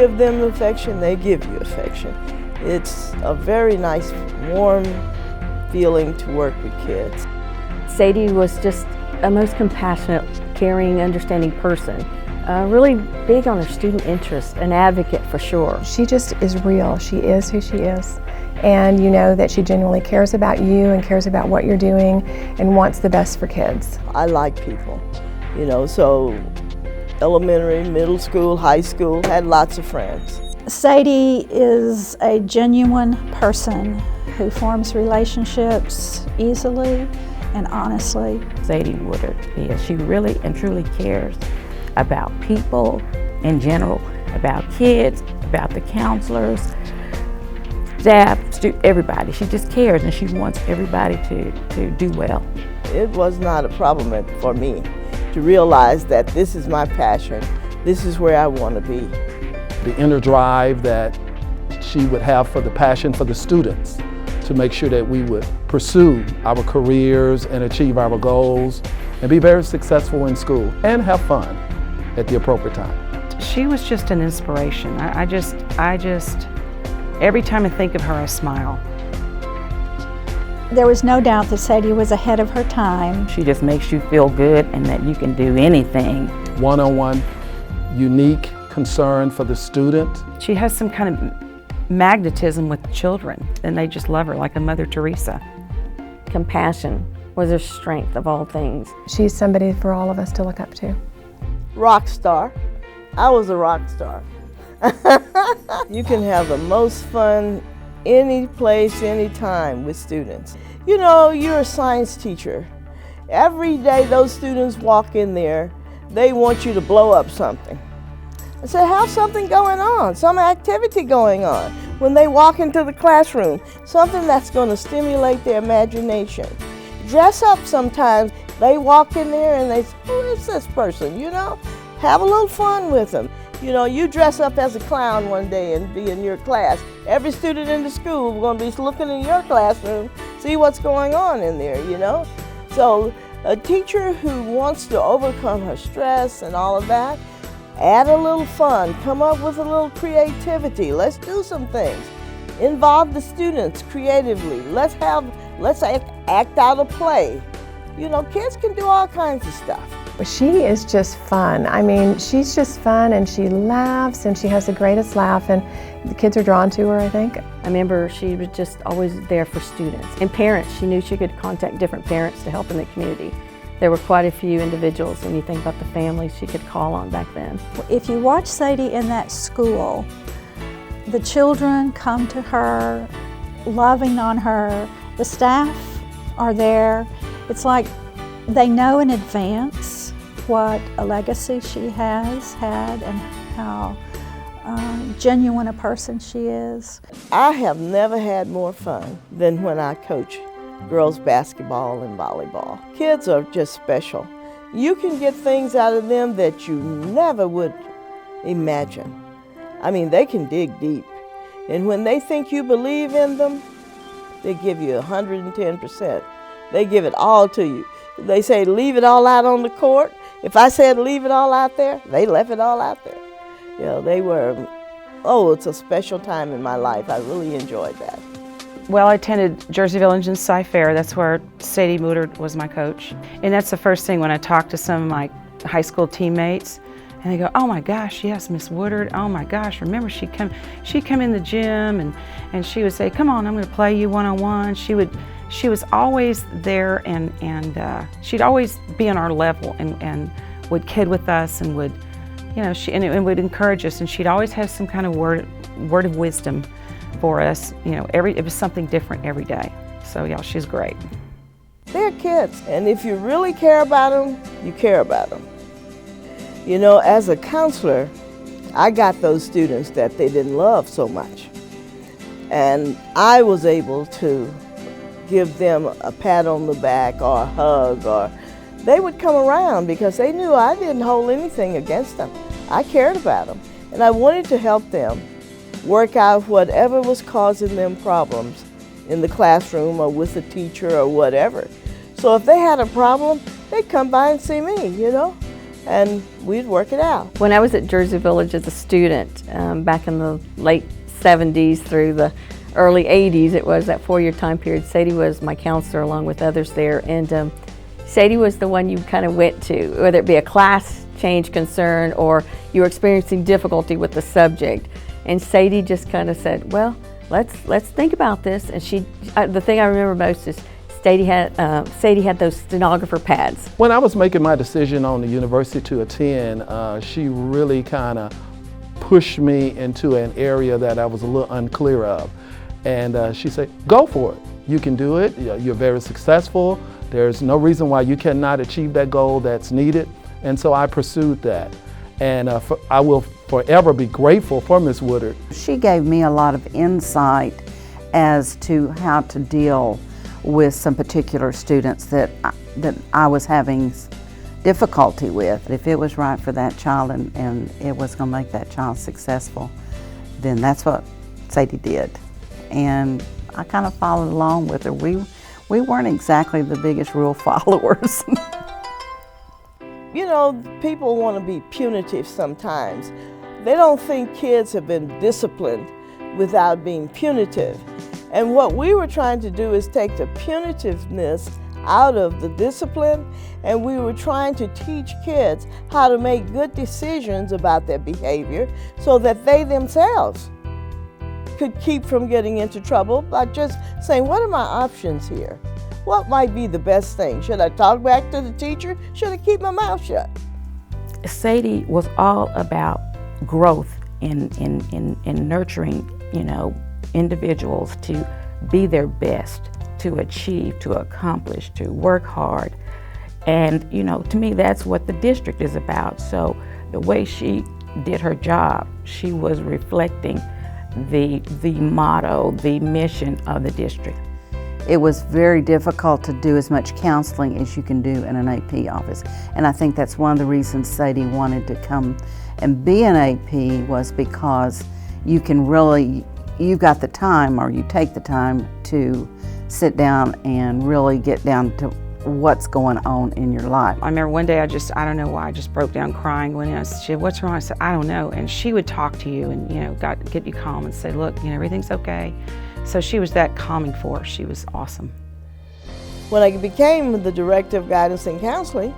give them affection, they give you affection. It's a very nice, warm feeling to work with kids. Sadie was just a most compassionate, caring, understanding person. Really big on her student interest, an advocate for sure. She just is real. She is who she is. And you know that she genuinely cares about you and cares about what you're doing and wants the best for kids. I like people, you know, so elementary, middle school, high school, had lots of friends. Sadie is a genuine person who forms relationships easily and honestly. Sadie Woodard is. She really and truly cares about people in general, about kids, about the counselors, staff, everybody. She just cares and she wants everybody to do well. It was not a problem for me to realize that this is my passion, this is where I want to be. The inner drive that she would have for the passion for the students, to make sure that we would pursue our careers and achieve our goals and be very successful in school and have fun at the appropriate time. She was just an inspiration. I just, every time I think of her, I smile. There was no doubt that Sadie was ahead of her time. She just makes you feel good and that you can do anything. One-on-one, unique concern for the student. She has some kind of magnetism with children, and they just love her like a Mother Teresa. Compassion was her strength of all things. She's somebody for all of us to look up to. Rock star. I was a rock star. You can have the most fun any place, any time with students. You know, you're a science teacher. Every day those students walk in there, they want you to blow up something. I said, have something going on, some activity going on. When they walk into the classroom, something that's going to stimulate their imagination. Dress up sometimes. They walk in there and they say, who is this person, you know? Have a little fun with them. You know, you dress up as a clown one day and be in your class. Every student in the school is going to be looking in your classroom, see what's going on in there, you know? So a teacher who wants to overcome her stress and all of that, add a little fun, come up with a little creativity. Let's do some things. Involve the students creatively. Let's act out a play. You know, kids can do all kinds of stuff. She is just fun. I mean, she's just fun and she laughs and she has the greatest laugh and the kids are drawn to her, I think. I remember she was just always there for students and parents. She knew she could contact different parents to help in the community. There were quite a few individuals when you think about the families she could call on back then. If you watch Sadie in that school, the children come to her, loving on her. The staff are there. It's like they know in advance what a legacy she has had and how genuine a person she is. I have never had more fun than when I coach girls basketball and volleyball. Kids are just special. You can get things out of them that you never would imagine. I mean, they can dig deep. And when they think you believe in them, they give you 110%. They give it all to you. They say, leave it all out on the court. If I said leave it all out there, they left it all out there. You know, they were, oh, it's a special time in my life. I really enjoyed that. Well, I attended Jersey Village and Cypher. That's where Sadie Woodard was my coach. And that's the first thing when I talked to some of my high school teammates, and they go, oh my gosh, yes, Miss Woodard, oh my gosh, remember she'd come in the gym and she would say, come on, I'm gonna play you one-on-one. She was always there and she'd always be on our level and would kid with us and would, you know, and would encourage us, and she'd always have some kind of word of wisdom for us. You know, it was something different every day. So yeah, she's great. They're kids, and if you really care about them, you care about them. You know, as a counselor, I got those students that they didn't love so much. And I was able to give them a pat on the back or a hug, or they would come around because they knew I didn't hold anything against them. I cared about them, and I wanted to help them work out whatever was causing them problems in the classroom or with the teacher or whatever. So if they had a problem, they'd come by and see me, you know. and we'd work it out. When I was at Jersey Village as a student, back in the late 70s through the early 80s, it was that 4-year time period, Sadie was my counselor along with others there, and Sadie was the one you kind of went to, whether it be a class change concern or you were experiencing difficulty with the subject. And Sadie just kind of said, well, let's think about this. And the thing I remember most is Sadie had those stenographer pads. When I was making my decision on the university to attend, she really kind of pushed me into an area that I was a little unclear of. And she said, go for it. You can do it. You're very successful. There's no reason why you cannot achieve that goal that's needed. And so I pursued that. And I will forever be grateful for Ms. Woodard. She gave me a lot of insight as to how to deal with some particular students that I was having difficulty with. If it was right for that child and it was going to make that child successful, then that's what Sadie did. And I kind of followed along with her. We weren't exactly the biggest rule followers. You know, people want to be punitive sometimes. They don't think kids have been disciplined without being punitive. And what we were trying to do is take the punitiveness out of the discipline, and we were trying to teach kids how to make good decisions about their behavior so that they themselves could keep from getting into trouble by just saying, what are my options here? What might be the best thing? Should I talk back to the teacher? Should I keep my mouth shut? Sadie was all about growth in nurturing, individuals to be their best, to achieve, to accomplish, to work hard. And, to me, that's what the district is about. So the way she did her job, she was reflecting the motto, the mission of the district. It was very difficult to do as much counseling as you can do in an AP office. And I think that's one of the reasons Sadie wanted to come and be an AP, was because you can really, you got the time, or you take the time to sit down and really get down to what's going on in your life. I remember one day I don't know why, I just broke down crying when I said, what's wrong? I said, I don't know. And she would talk to you and, get you calm and say, look, everything's okay. So she was that calming force. She was awesome. When I became the Director of Guidance and Counseling,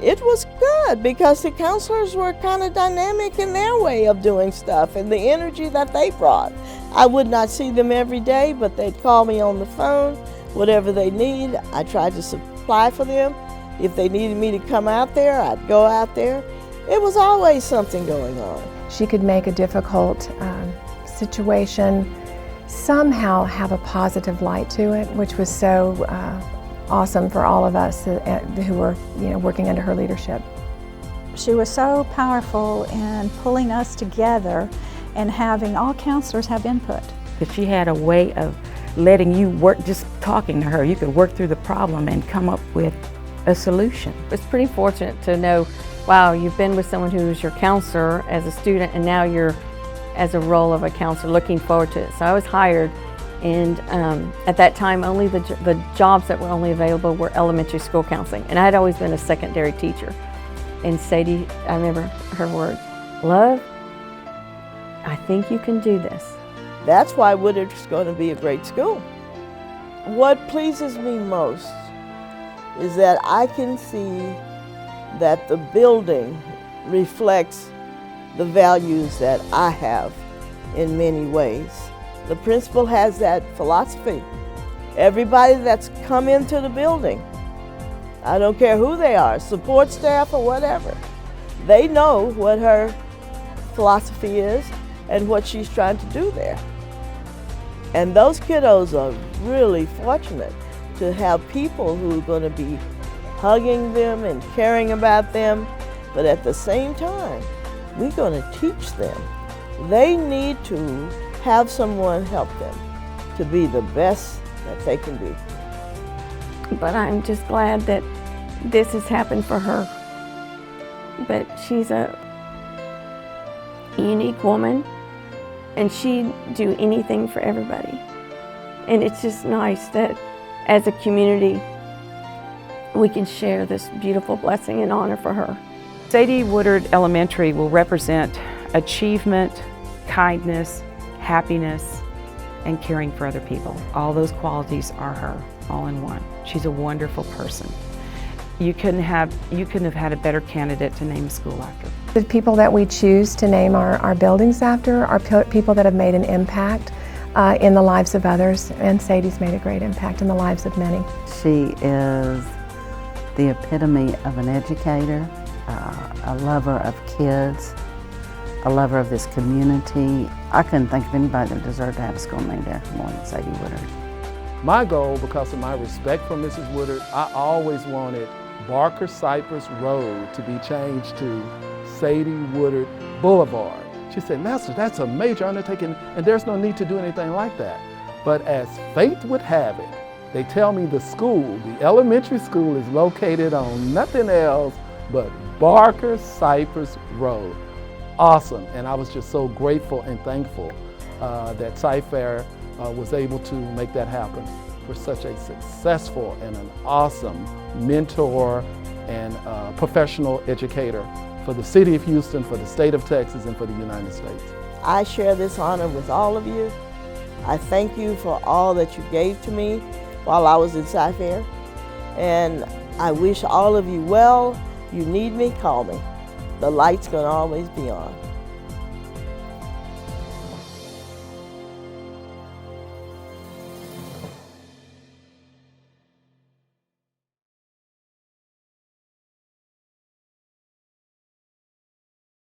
it was good because the counselors were kind of dynamic in their way of doing stuff and the energy that they brought. I would not see them every day, but they'd call me on the phone, whatever they need, I tried to supply for them. If they needed me to come out there, I'd go out there. It was always something going on. She could make a difficult situation somehow have a positive light to it, which was so awesome for all of us who were working under her leadership. She was so powerful in pulling us together and having all counselors have input. But she had a way of letting you work, just talking to her, you could work through the problem and come up with a solution. It's pretty fortunate to know, wow, you've been with someone who's your counselor as a student, and now you're as a role of a counselor, looking forward to it. So I was hired, and at that time only the jobs that were only available were elementary school counseling, and I had always been a secondary teacher. And Sadie, I remember her words, "Love, I think you can do this." That's why Woodard is going to be a great school. What pleases me most is that I can see that the building reflects the values that I have in many ways. The principal has that philosophy. Everybody that's come into the building, I don't care who they are, support staff or whatever, they know what her philosophy is and what she's trying to do there. And those kiddos are really fortunate to have people who are going to be hugging them and caring about them, but at the same time, we're going to teach them. They need to have someone help them to be the best that they can be. But I'm just glad that this has happened for her. But she's a unique woman, and she'd do anything for everybody. And it's just nice that as a community, we can share this beautiful blessing and honor for her. Sadie Woodard Elementary will represent achievement, kindness, happiness, and caring for other people. All those qualities are her, all in one. She's a wonderful person. You couldn't have had a better candidate to name a school after. The people that we choose to name our buildings after are people that have made an impact in the lives of others, and Sadie's made a great impact in the lives of many. She is the epitome of an educator, a lover of kids, a lover of this community. I couldn't think of anybody that deserved to have a school named after more than Sadie Woodard. My goal, because of my respect for Mrs. Woodard, I always wanted Barker Cypress Road to be changed to Sadie Woodard Boulevard. She said, Master, that's a major undertaking and there's no need to do anything like that. But as fate would have it, they tell me the school, the elementary school, is located on nothing else but Barker Cypress Road. Awesome, and I was just so grateful and thankful that Cyfair was able to make that happen for such a successful and an awesome mentor and professional educator for the city of Houston, for the state of Texas, and for the United States. I share this honor with all of you. I thank you for all that you gave to me while I was in Cyfair, and I wish all of you well. You need me, call me. The light's gonna always be on.